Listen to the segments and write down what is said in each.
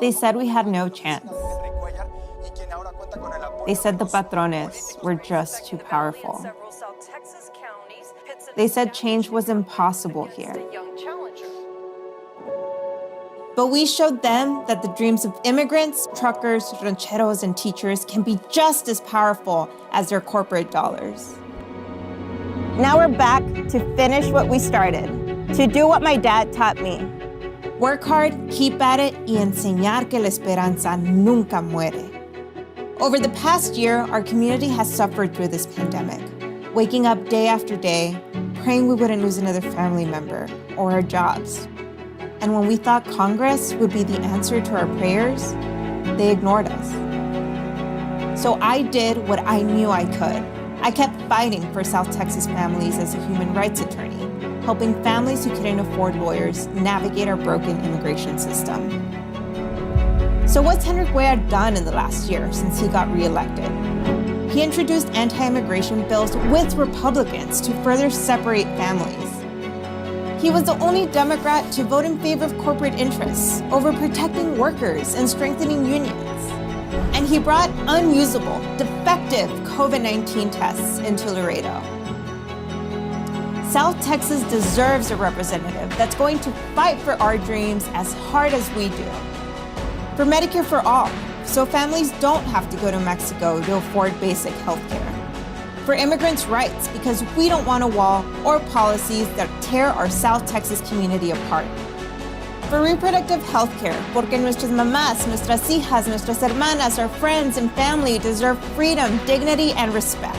They said we had no chance. They said the patrones were just too powerful. They said change was impossible here. But we showed them that the dreams of immigrants, truckers, rancheros, and teachers can be just as powerful as their corporate dollars. Now we're back to finish what we started, to do what my dad taught me. Work hard, keep at it, y enseñar que la esperanza nunca muere. Over the past year, our community has suffered through this pandemic, waking up day after day, praying we wouldn't lose another family member or our jobs. And when we thought Congress would be the answer to our prayers, they ignored us. So I did what I knew I could. I kept fighting for South Texas families as a human rights attorney, helping families who couldn't afford lawyers navigate our broken immigration system. So what's Henry Cuellar done in the last year since he got reelected? He introduced anti-immigration bills with Republicans to further separate families. He was the only Democrat to vote in favor of corporate interests over protecting workers and strengthening unions. And he brought unusable, defective COVID-19 tests into Laredo. South Texas deserves a representative that's going to fight for our dreams as hard as we do. For Medicare for all, so families don't have to go to Mexico to afford basic health care. For immigrants' rights, because we don't want a wall or policies that tear our South Texas community apart. For reproductive health care, porque nuestras mamás, nuestras hijas, nuestras hermanas, our friends and family deserve freedom, dignity, and respect.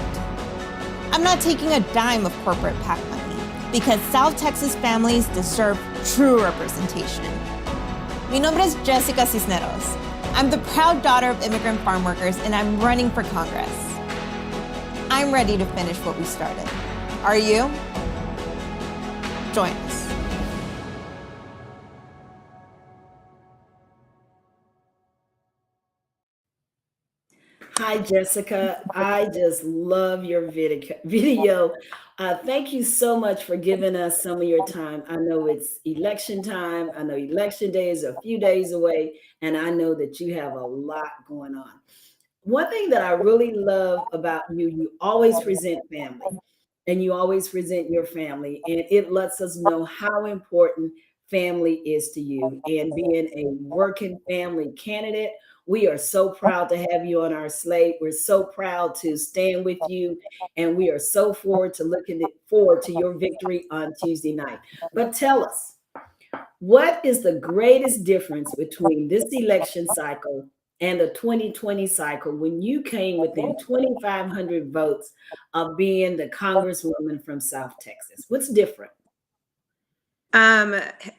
I'm not taking a dime of corporate PAC money, because South Texas families deserve true representation. Mi nombre es Jessica Cisneros. I'm the proud daughter of immigrant farm workers, and I'm running for Congress. I'm ready to finish what we started. Are you? Join us. Hi, Jessica. I just love your video. Thank you so much for giving us some of your time. I know it's election time. I know election day is a few days away, and I know that you have a lot going on. One thing that I really love about you, you always present family, and you always present your family, and it lets us know how important family is to you. And being a working family candidate, we are so proud to have you on our slate. We're so proud to stand with you, and we are so forward to your victory on Tuesday night. But tell us, what is the greatest difference between this election cycle and the 2020 cycle when you came within 2,500 votes of being the Congresswoman from South Texas? What's different?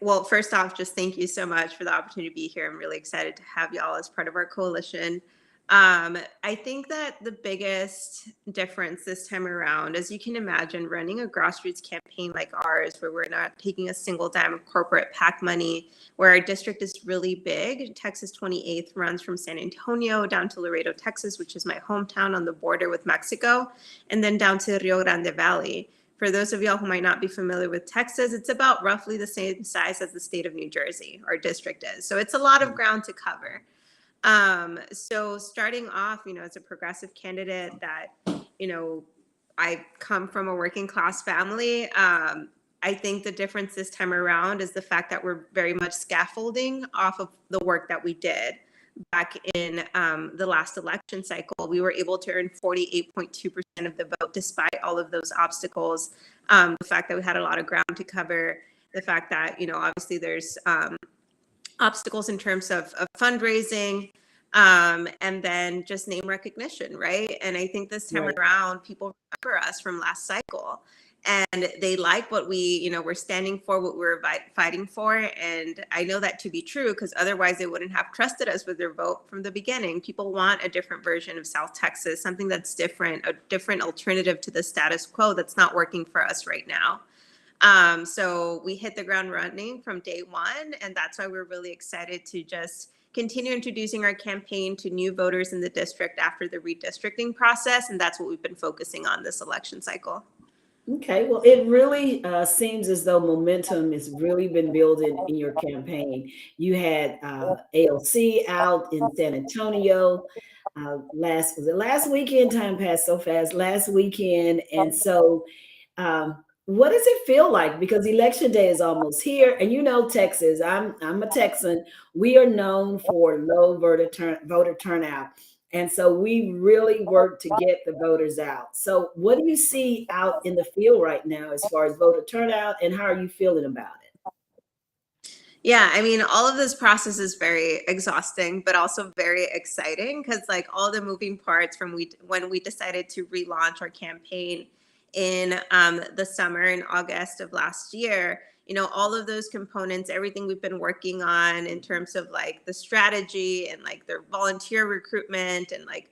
Well, first off, just thank you so much for the opportunity to be here. I'm really excited to have y'all as part of our coalition. I think that the biggest difference this time around, as you can imagine, running a grassroots campaign like ours, where we're not taking a single dime of corporate PAC money, where our district is really big. Texas 28 runs from San Antonio down to Laredo, Texas, which is my hometown on the border with Mexico, and then down to Rio Grande Valley. For those of y'all who might not be familiar with Texas, it's about roughly the same size as the state of New Jersey, our district is. So it's a lot of ground to cover. So starting off, as a progressive candidate that, I come from a working class family. I think the difference this time around is the fact that we're very much scaffolding off of the work that we did back in the last election cycle. We were able to earn 48.2% of the vote despite all of those obstacles. The fact that we had a lot of ground to cover, the fact that, obviously there's obstacles in terms of fundraising, and then just name recognition, right? And I think this time around, people remember us from last cycle. And they like what we're standing for, what we're fighting for. And I know that to be true, because otherwise they wouldn't have trusted us with their vote from the beginning. People want a different version of South Texas, something that's different, a different alternative to the status quo that's not working for us right now. So we hit the ground running from day one. And that's why we're really excited to just continue introducing our campaign to new voters in the district after the redistricting process. And that's what we've been focusing on this election cycle. Okay, well, it really seems as though momentum has really been building in your campaign. You had AOC out in San Antonio was it last weekend? Time passed so fast. Last weekend, and so what does it feel like? Because election day is almost here, and you know Texas. I'm a Texan. We are known for low voter turnout, and so we really work to get the voters out. So, what do you see out in the field right now as far as voter turnout, and how are you feeling about it? Yeah, I mean, all of this process is very exhausting, but also very exciting because, like, all the moving parts from when we decided to relaunch our campaign in the summer in August of last year, all of those components, everything we've been working on in terms of like the strategy and like their volunteer recruitment and like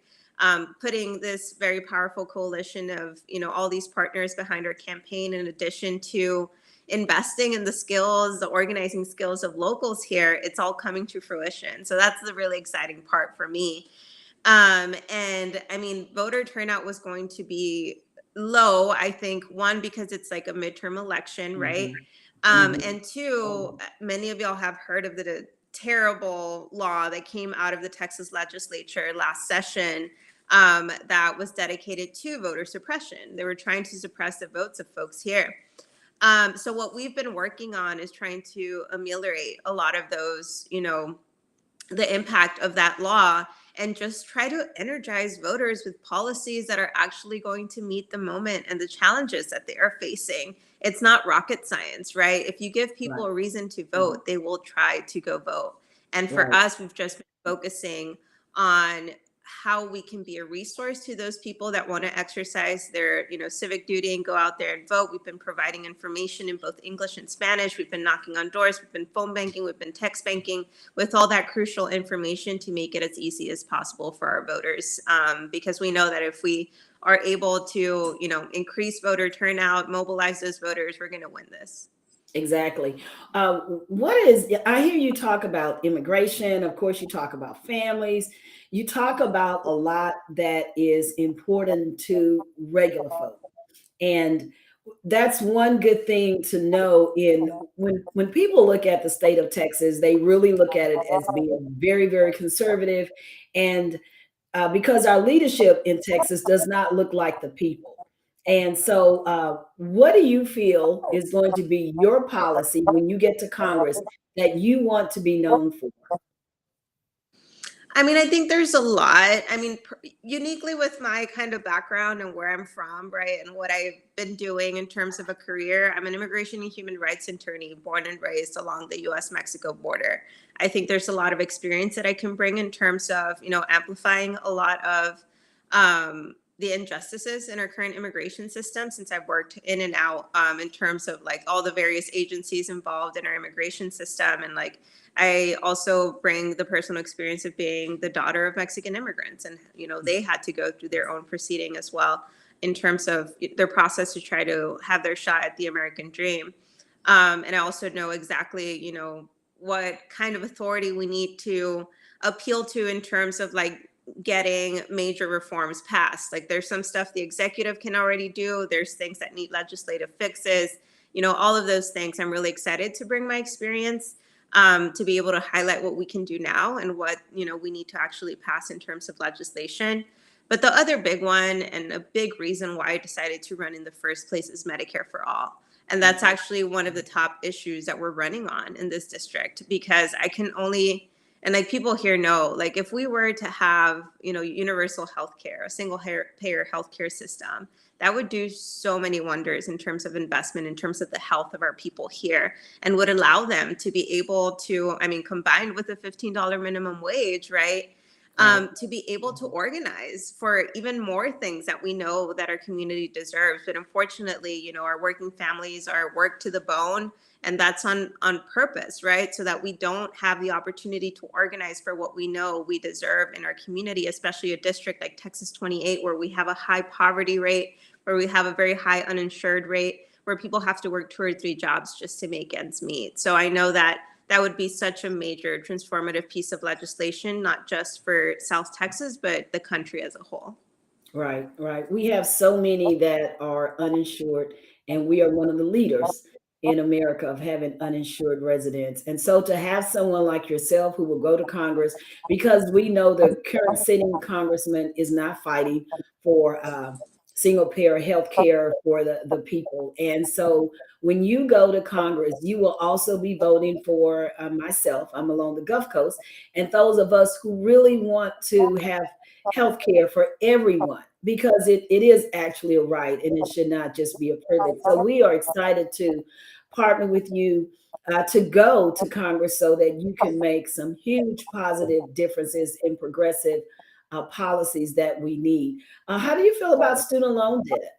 putting this very powerful coalition of, all these partners behind our campaign, in addition to investing in the skills, the organizing skills of locals here, it's all coming to fruition. So that's the really exciting part for me. And I mean, voter turnout was going to be low, I think, one, because it's like a midterm election, right? And two, many of y'all have heard of the terrible law that came out of the Texas legislature last session that was dedicated to voter suppression. They were trying to suppress the votes of folks here. So what we've been working on is trying to ameliorate a lot of those, the impact of that law, and just try to energize voters with policies that are actually going to meet the moment and the challenges that they are facing. It's not rocket science, right? If you give people a reason to vote, they will try to go vote. And for us, we've just been focusing on how we can be a resource to those people that want to exercise their, civic duty and go out there and vote. We've been providing information in both English and Spanish. We've been knocking on doors. We've been phone banking. We've been text banking with all that crucial information to make it as easy as possible for our voters. Because we know that if we are able to, increase voter turnout, mobilize those voters, we're going to win this. Exactly. I hear you talk about immigration. Of course, you talk about families. You talk about a lot that is important to regular folk. And that's one good thing to know when people look at the state of Texas, they really look at it as being very, very conservative. And because our leadership in Texas does not look like the people. And so, what do you feel is going to be your policy when you get to Congress that you want to be known for? I mean, I think there's a lot. I mean, uniquely with my kind of background and where I'm from, right, and what I've been doing in terms of a career, I'm an immigration and human rights attorney born and raised along the US-Mexico border. I think there's a lot of experience that I can bring in terms of, amplifying a lot of the injustices in our current immigration system, since I've worked in and out in terms of like all the various agencies involved in our immigration system. And like, I also bring the personal experience of being the daughter of Mexican immigrants, and they had to go through their own proceeding as well in terms of their process to try to have their shot at the American dream. And I also know exactly, what kind of authority we need to appeal to in terms of like getting major reforms passed. Like, there's some stuff the executive can already do. There's things that need legislative fixes. All of those things. I'm really excited to bring my experience to be able to highlight what we can do now and what we need to actually pass in terms of legislation. But the other big one, and a big reason why I decided to run in the first place, is Medicare for all. And that's actually one of the top issues that we're running on in this district, because I can only, and like people here know, like if we were to have, universal healthcare, a single payer healthcare system, that would do so many wonders in terms of investment, in terms of the health of our people here, and would allow them to be able to, I mean, combined with a $15 minimum wage, right? To be able to organize for even more things that we know that our community deserves. But unfortunately, our working families are worked to the bone, and that's on purpose, right? So that we don't have the opportunity to organize for what we know we deserve in our community, especially a district like Texas 28, where we have a high poverty rate, where we have a very high uninsured rate, where people have to work 2 or 3 jobs just to make ends meet. So I know that would be such a major transformative piece of legislation, not just for South Texas, but the country as a whole. Right, right. We have so many that are uninsured, and we are one of the leaders in America of having uninsured residents. And so to have someone like yourself who will go to Congress, because we know the current sitting congressman is not fighting for single payer health care for the people. And so when you go to Congress, you will also be voting for myself. I'm along the Gulf Coast, and those of us who really want to have healthcare for everyone, because it is actually a right and it should not just be a privilege. So we are excited to partner with you to go to Congress so that you can make some huge positive differences in progressive policies that we need. How do you feel about student loan debt?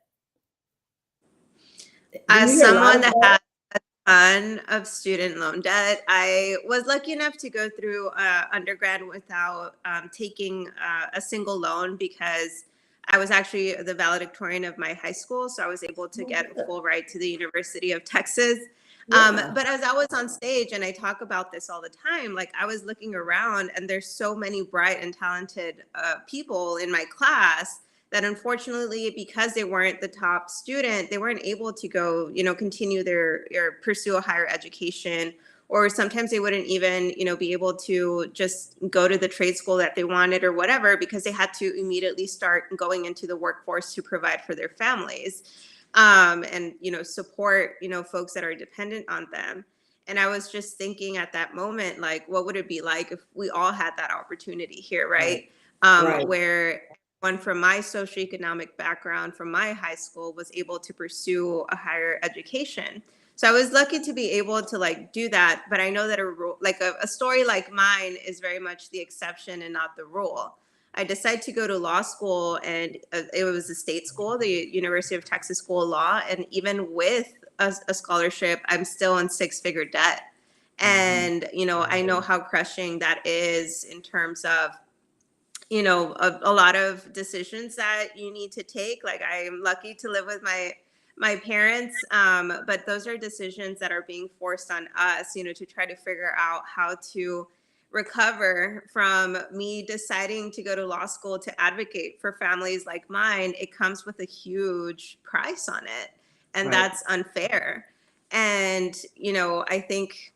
Do you As hear a lot someone of that that? has a ton of student loan debt, I was lucky enough to go through undergrad without taking a single loan because I was actually the valedictorian of my high school. So I was able to Oh, get a yeah. full ride to the University of Texas. Yeah. But as I was on stage, and I talk about this all the time, like I was looking around and there's so many bright and talented people in my class that unfortunately, because they weren't the top student, they weren't able to go, continue their or pursue a higher education, or sometimes they wouldn't even, be able to just go to the trade school that they wanted or whatever, because they had to immediately start going into the workforce to provide for their families, and support folks that are dependent on them. And I was just thinking at that moment, like, what would it be like if we all had that opportunity here, Right. right? Right. Where one from my socioeconomic background from my high school was able to pursue a higher education. So I was lucky to be able to like do that. But I know that a story like mine is very much the exception and not the rule. I decided to go to law school, and it was a state school, the University of Texas School of Law. And even with a scholarship, I'm still in six-figure debt. Mhm. And, I know how crushing that is in terms of a lot of decisions that you need to take. Like, I am lucky to live with my parents, but those are decisions that are being forced on us, to try to figure out how to recover from me deciding to go to law school to advocate for families like mine. It comes with a huge price on it, and Right. that's unfair. And I think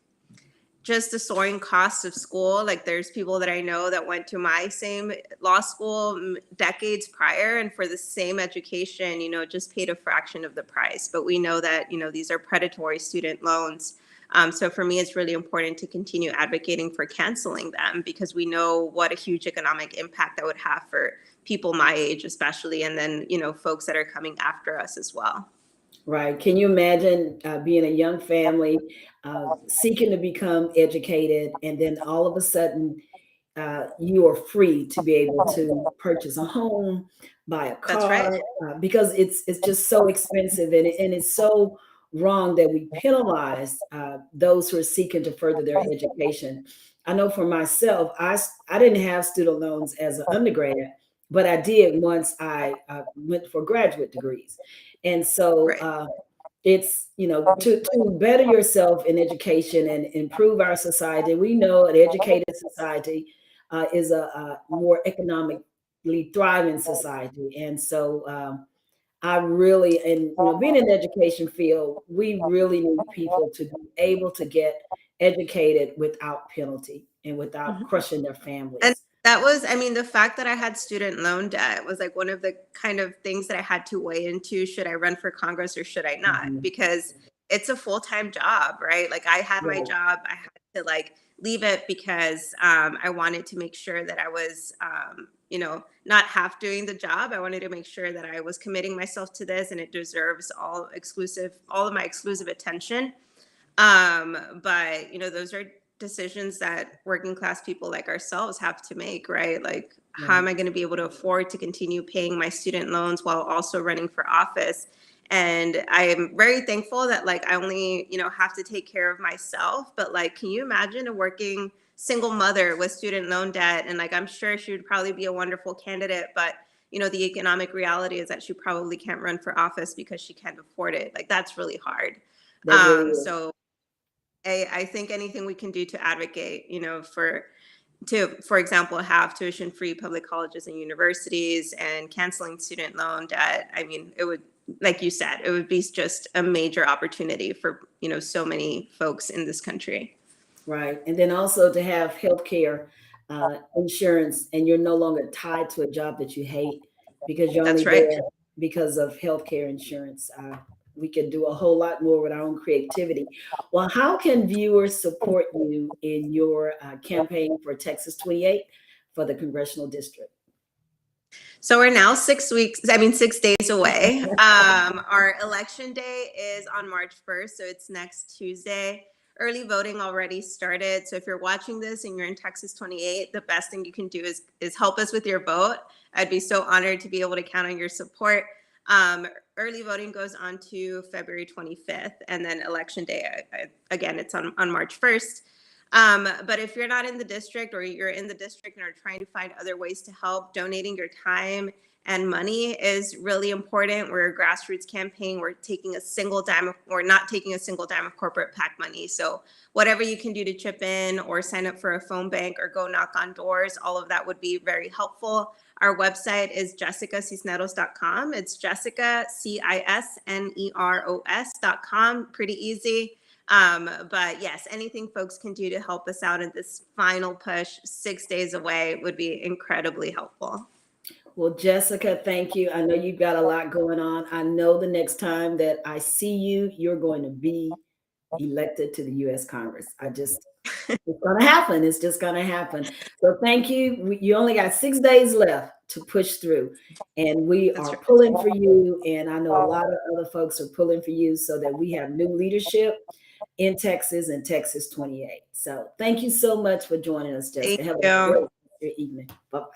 just the soaring costs of school. Like, there's people that I know that went to my same law school decades prior, and for the same education, just paid a fraction of the price. But we know that, these are predatory student loans. So for me, it's really important to continue advocating for canceling them, because we know what a huge economic impact that would have for people my age, especially, and then, folks that are coming after us as well. Right. Can you imagine being a young family seeking to become educated, and then all of a sudden you are free to be able to purchase a home, buy a That's right. car, because it's just so expensive, and it's so wrong that we penalize those who are seeking to further their education. I know for myself, I didn't have student loans as an undergrad, but I did once I went for graduate degrees. And so Right. it's, to better yourself in education and improve our society. We know an educated society is a more economically thriving society. And so I really, and being in the education field, we really need people to be able to get educated without penalty and without Mhm. crushing their And families. that was, I mean, the fact that I had student loan debt was like one of the kind of things that I had to weigh into. Should I run for Congress or should I not? Mhm. Because it's a full-time job, right? Like, I had my Right. job, I had to like leave it because I wanted to make sure that I was, not half doing the job. I wanted to make sure that I was committing myself to this, and it deserves all of my exclusive attention. But those are decisions that working class people like ourselves have to make, right? Like, how Right. am I going to be able to afford to continue paying my student loans while also running for office? And I am very thankful that like I only, have to take care of myself. But like, can you imagine a working single mother with student loan debt? And like, I'm sure she would probably be a wonderful candidate, but the economic reality is that she probably can't run for office because she can't afford it. Like, that's really hard. That really is. So I think anything we can do to advocate, for for example, have tuition-free public colleges and universities and canceling student loan debt. I mean, it would, like you said, it would be just a major opportunity for, so many folks in this country. Right. And then also to have healthcare insurance, and you're no longer tied to a job that you hate because you're only there because of healthcare insurance. We can do a whole lot more with our own creativity. Well, how can viewers support you in your campaign for Texas 28 for the Congressional District? So we're now 6 days away. Our election day is on March 1st, so it's next Tuesday. Early voting already started. So if you're watching this and you're in Texas 28, the best thing you can do is help us with your vote. I'd be so honored to be able to count on your support. Early voting goes on to February 25th, and then election day, again, it's on March 1st. But if you're not in the district, or you're in the district and are trying to find other ways to help, donating your time and money is really important. We're a grassroots campaign. We're taking a single dime, or not taking a single dime of corporate PAC money. So whatever you can do to chip in or sign up for a phone bank or go knock on doors, all of that would be very helpful. Our website is jessicacisneros.com. It's Jessica, CISNEROS.com. Pretty easy. But yes, anything folks can do to help us out in this final push 6 days away would be incredibly helpful. Well, Jessica, thank you. I know you've got a lot going on. I know the next time that I see you, you're going to be elected to the U.S. Congress. It's going to happen. It's just going to happen. So thank you. You only got 6 days left to push through, and we are pulling for you. And I know a lot of other folks are pulling for you so that we have new leadership in Texas and Texas 28. So thank you so much for joining us, Jessica. Have a great evening. Bye-bye.